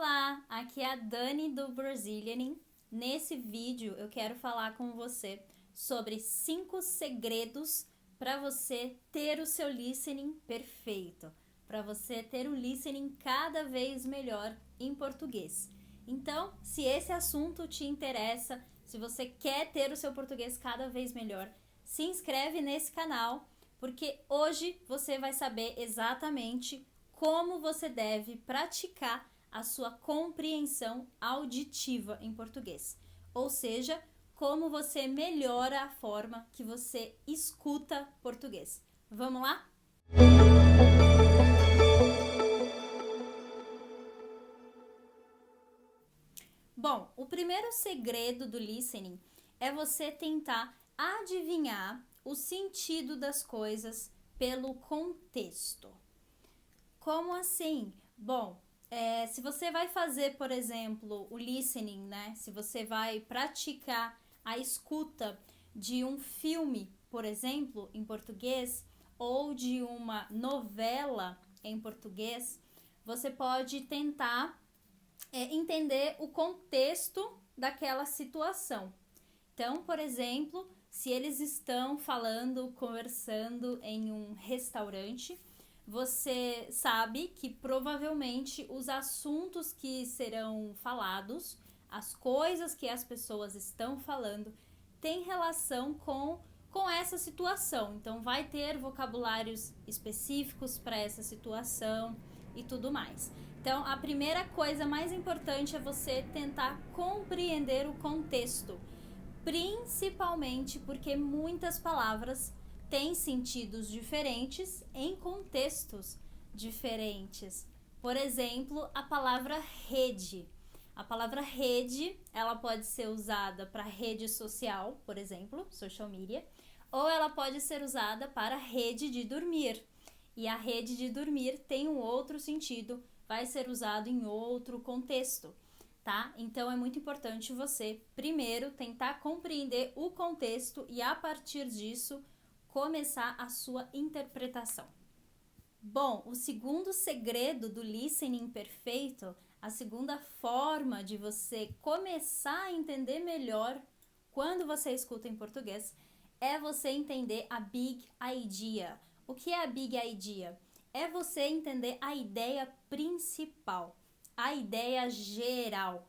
Olá, aqui é a Dani do Brazilianing. Nesse vídeo eu quero falar com você sobre 5 segredos para você ter o seu listening perfeito, para você ter um listening cada vez melhor em português. Então, se esse assunto te interessa, se você quer ter o seu português cada vez melhor, se inscreve nesse canal, porque hoje você vai saber exatamente como você deve praticar a sua compreensão auditiva em português. Ou seja, como você melhora a forma que você escuta português. Vamos lá? Bom, o primeiro segredo do listening é você tentar adivinhar o sentido das coisas pelo contexto. Como assim? Bom, se você vai fazer, por exemplo, o listening, né? Se você vai praticar a escuta de um filme, por exemplo, em português, ou de uma novela em português, você pode tentar entender o contexto daquela situação. Então, por exemplo, se eles estão conversando em um restaurante, você sabe que provavelmente os assuntos que serão falados, as coisas que as pessoas estão falando, têm relação com essa situação. Então, vai ter vocabulários específicos para essa situação e tudo mais. Então, a primeira coisa mais importante é você tentar compreender o contexto, principalmente porque muitas palavras têm sentidos diferentes em contextos diferentes. Por exemplo, a palavra rede. A palavra rede, ela pode ser usada para rede social, por exemplo, social media, ou ela pode ser usada para rede de dormir. E a rede de dormir tem um outro sentido, vai ser usado em outro contexto, tá? Então é muito importante você, primeiro, tentar compreender o contexto e a partir disso começar a sua interpretação. Bom, o segundo segredo do listening perfeito, a segunda forma de você começar a entender melhor quando você escuta em português, é você entender a big idea. O que é a big idea? É você entender a ideia principal, a ideia geral.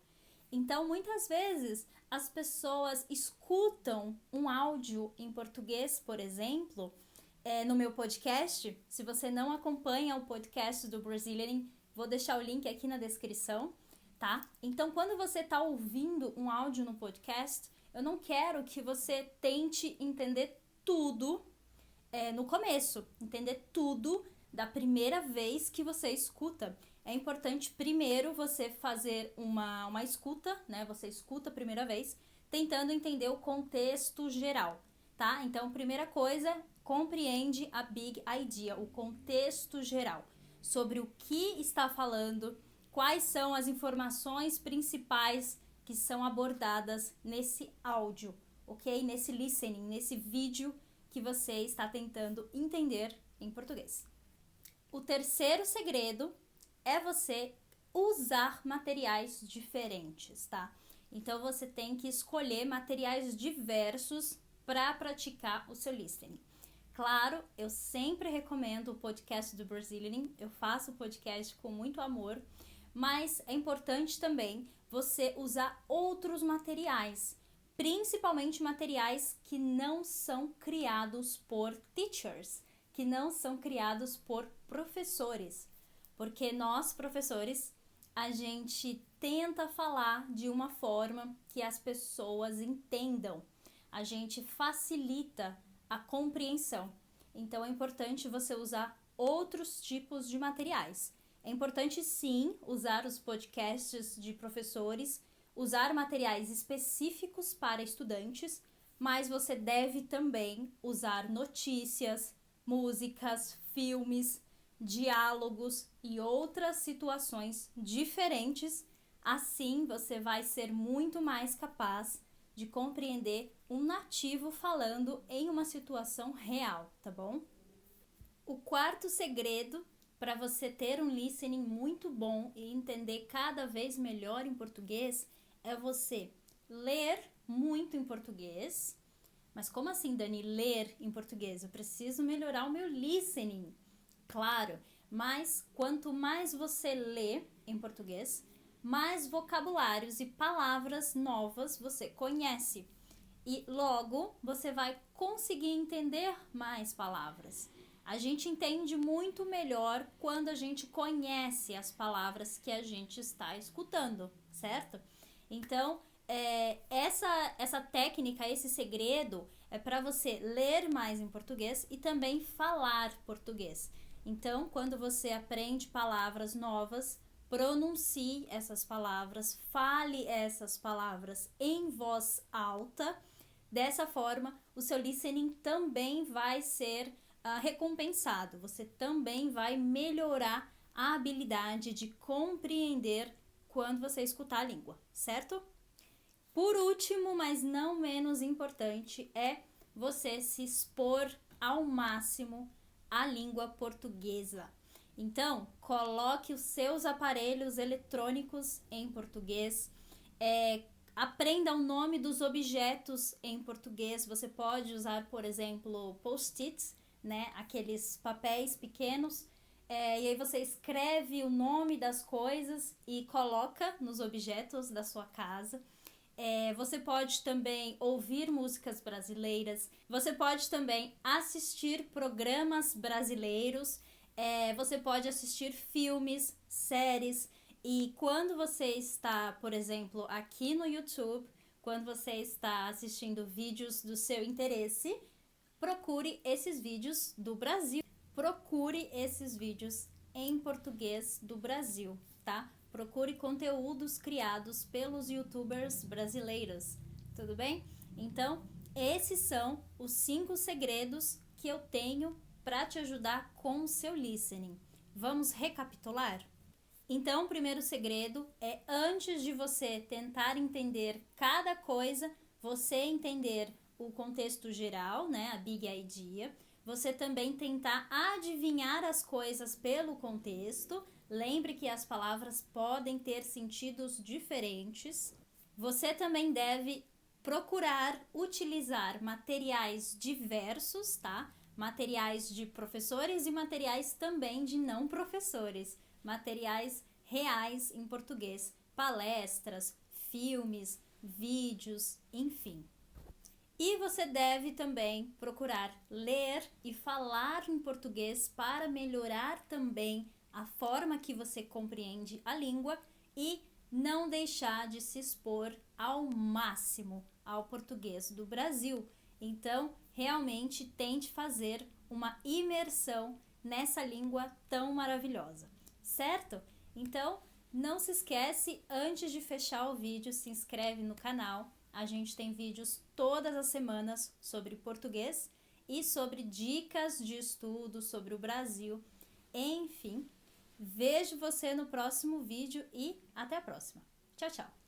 Então, muitas vezes, as pessoas escutam um áudio em português, por exemplo, no meu podcast. Se você não acompanha o podcast do Brazilianing, vou deixar o link aqui na descrição, tá? Então, quando você está ouvindo um áudio no podcast, eu não quero que você tente entender tudo no começo, entender tudo da primeira vez que você escuta. É importante primeiro você fazer uma escuta, né? Você escuta a primeira vez, tentando entender o contexto geral, tá? Então, primeira coisa, compreende a big idea, o contexto geral, sobre o que está falando, quais são as informações principais que são abordadas nesse áudio, ok? Nesse listening, nesse vídeo que você está tentando entender em português. O terceiro segredo é você usar materiais diferentes, tá? Então, você tem que escolher materiais diversos para praticar o seu listening. Claro, eu sempre recomendo o podcast do Brazilianing, eu faço o podcast com muito amor, mas é importante também você usar outros materiais, principalmente materiais que não são criados por teachers, que não são criados por professores, porque nós, professores, a gente tenta falar de uma forma que as pessoas entendam, a gente facilita a compreensão. Então é importante você usar outros tipos de materiais. É importante sim usar os podcasts de professores, usar materiais específicos para estudantes, mas você deve também usar notícias, músicas, filmes, diálogos e outras situações diferentes. Assim você vai ser muito mais capaz de compreender um nativo falando em uma situação real, tá bom? O quarto segredo para você ter um listening muito bom e entender cada vez melhor em português é você ler muito em português. Mas como assim, Dani, ler em português? Eu preciso melhorar o meu listening. Claro, mas quanto mais você lê em português, mais vocabulários e palavras novas você conhece. E logo você vai conseguir entender mais palavras. A gente entende muito melhor quando a gente conhece as palavras que a gente está escutando, certo? Então, essa técnica, esse segredo é para você ler mais em português e também falar português. Então, quando você aprende palavras novas, pronuncie essas palavras, fale essas palavras em voz alta. Dessa forma, o seu listening também vai ser recompensado. Você também vai melhorar a habilidade de compreender quando você escutar a língua, certo? Por último, mas não menos importante, é você se expor ao máximo à língua portuguesa. Então, coloque os seus aparelhos eletrônicos em português, aprenda o nome dos objetos em português. Você pode usar, por exemplo, post-its, né? Aqueles papéis pequenos. E aí você escreve o nome das coisas e coloca nos objetos da sua casa. Você pode também ouvir músicas brasileiras. Você pode também assistir programas brasileiros. Você pode assistir filmes, séries. E quando você está, por exemplo, aqui no YouTube, quando você está assistindo vídeos do seu interesse, procure esses vídeos do Brasil. Procure esses vídeos em português do Brasil, tá? Procure conteúdos criados pelos YouTubers brasileiros, tudo bem? Então, esses são os 5 segredos que eu tenho para te ajudar com o seu listening. Vamos recapitular? Então, o primeiro segredo é, antes de você tentar entender cada coisa, você entender o contexto geral, né, a big idea. Você também tentar adivinhar as coisas pelo contexto. Lembre que as palavras podem ter sentidos diferentes. Você também deve procurar utilizar materiais diversos, tá? Materiais de professores e materiais também de não professores. Materiais reais em português. Palestras, filmes, vídeos, enfim. E você deve também procurar ler e falar em português para melhorar também a forma que você compreende a língua e não deixar de se expor ao máximo ao português do Brasil. Então, realmente tente fazer uma imersão nessa língua tão maravilhosa, certo? Então, não se esquece, antes de fechar o vídeo, se inscreve no canal. A gente tem vídeos todas as semanas sobre português e sobre dicas de estudo sobre o Brasil. Enfim, vejo você no próximo vídeo e até a próxima. Tchau, tchau!